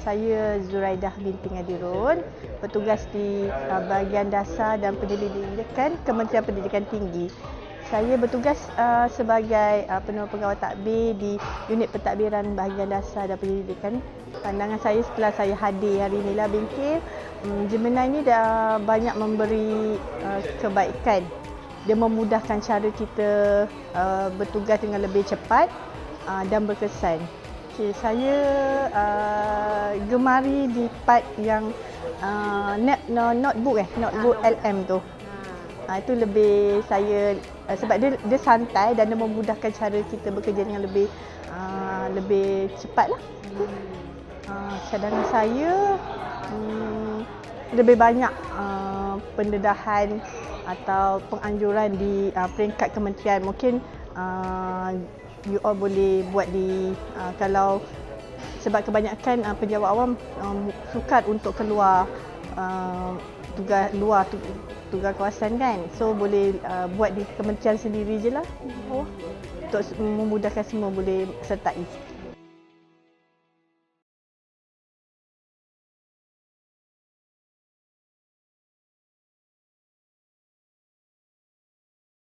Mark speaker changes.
Speaker 1: Saya Zuraidah binti Ngadirun, bertugas di bahagian dasar dan penyelidikan Kementerian Pendidikan Tinggi. Saya bertugas sebagai penerima pegawai takbir di unit pentadbiran bahagian dasar dan penyelidikan. Pandangan saya setelah saya hadir hari inilah bingkir, Jemena ini dah banyak memberi kebaikan. Dia memudahkan cara kita bertugas dengan lebih cepat dan berkesan. Saya gemari di part yang notebook LM tu. Itu lebih saya sebab dia santai dan dia memudahkan cara kita bekerja dengan lebih cepat lah. Cadangan saya lebih banyak pendedahan atau penganjuran di peringkat kementerian. Mungkin you all boleh buat di kalau sebab kebanyakan penjawat awam sukar untuk keluar tugas kawasan kan. So boleh buat di kementerian sendiri je lah. Untuk memudahkan semua boleh sertai.